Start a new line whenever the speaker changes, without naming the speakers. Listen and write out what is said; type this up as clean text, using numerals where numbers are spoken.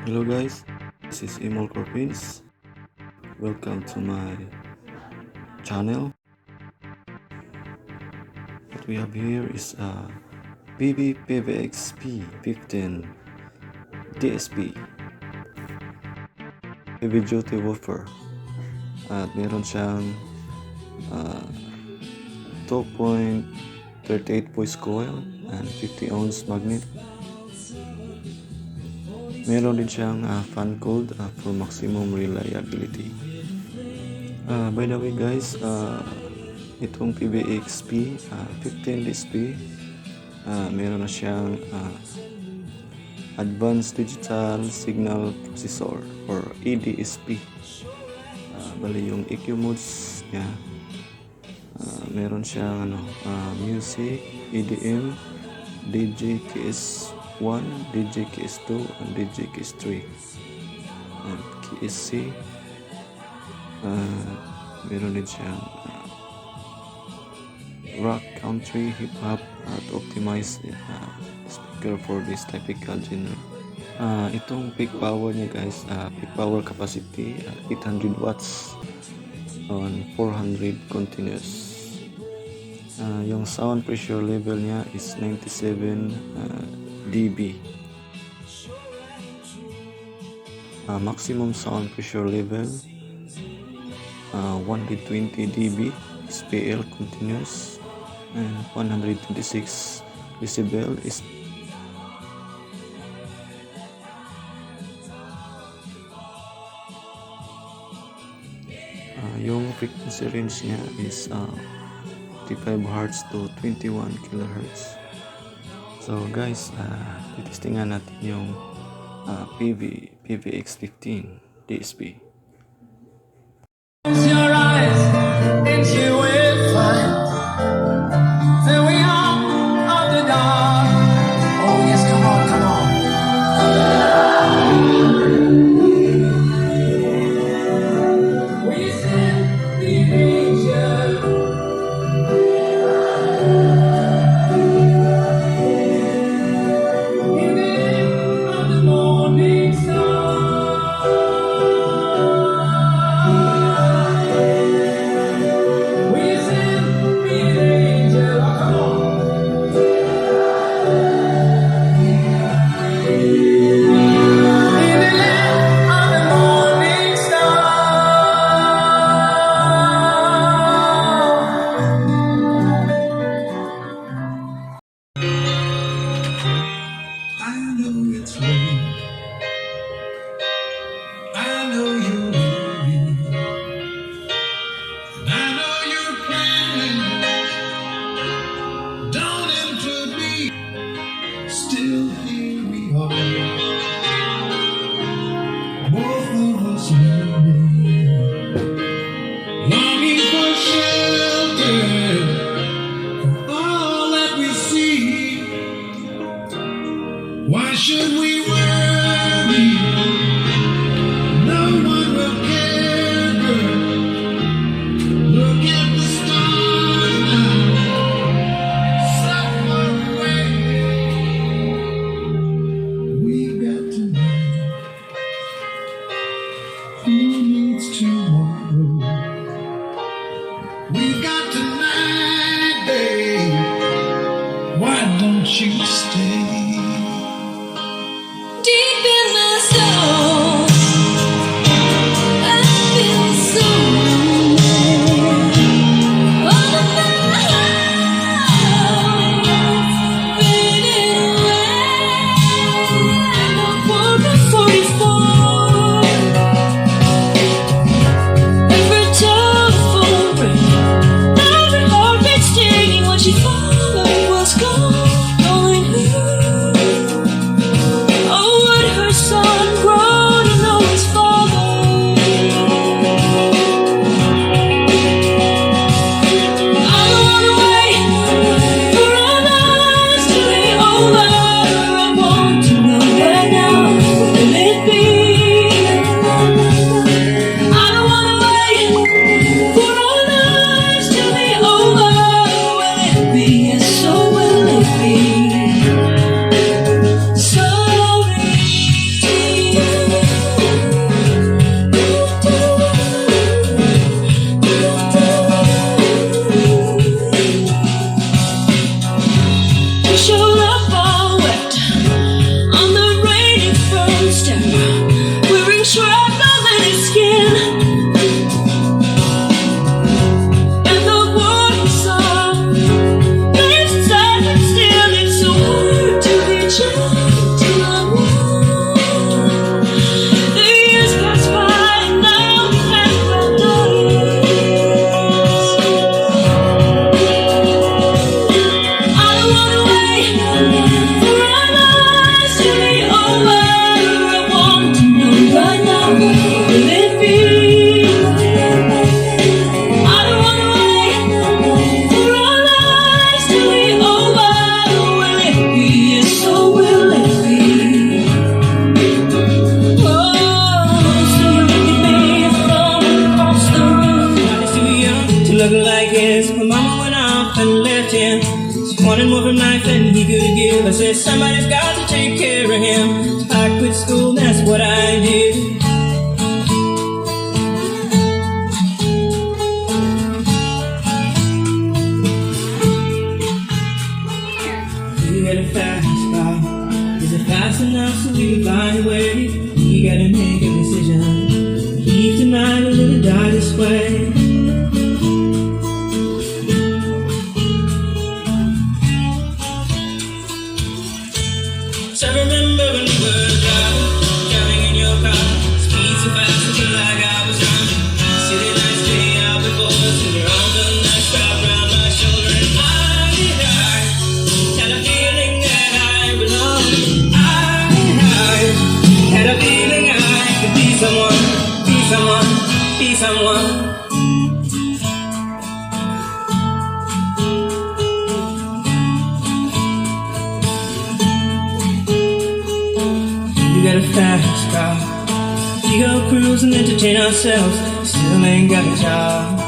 Hello guys, this is Emil Corpins. Welcome to my channel. What we have here is a PEAVEY PVXP15 DSP heavy duty woofer at meron siyang 2.38 voice coil and 50 ohms magnet. Meron din siyang fan code for maximum reliability. By the way guys, itong PVX'p 15 DSP, meron na siyang Advanced Digital Signal Processor or ADSP. Bali yung EQ modes niya, meron siyang music, EDM, DJ KS1, DJ KS2, and DJ KS3, and KSC. Meron din siyang rock, country, hip-hop to optimize speaker for this typical genre. Itong peak power niya guys, peak power capacity 800 watts on 400 continuous. Yung sound pressure level niya is 97 dB. Maximum sound pressure level 120 dB SPL continuous, and 126 decibel is yung frequency range niya is 55 Hz to 21 kHz. So guys, titestingan natin yung PEAVEY PVX15 DSP.
Close your eyes and you will find that we are of the dark. Oh yes, come on, come on. We send the angel. In the name of the morning star. Still here we are, both of us longing for shelter from all that we see. Why should we worry? No one will care, girl. Look at the stars now, so far away. We've got to know who needs tomorrow. We've got tonight, babe. Why don't you stay? said somebody's got to take care of him. So I quit school, and that's what I did. You got a fast car. Is it fast enough so we can fly away? You gotta make a decision. Leave tonight or live and die this way. So I remember when we were driving in your car, speed so fast I felt like I was drowning. City lights stay out before us, and your arms on that strap around my shoulder. And I had a feeling that I belonged. I had a feeling I could be someone, be someone, be someone. You got a fast car. We go cruise and entertain ourselves. Still ain't got a job.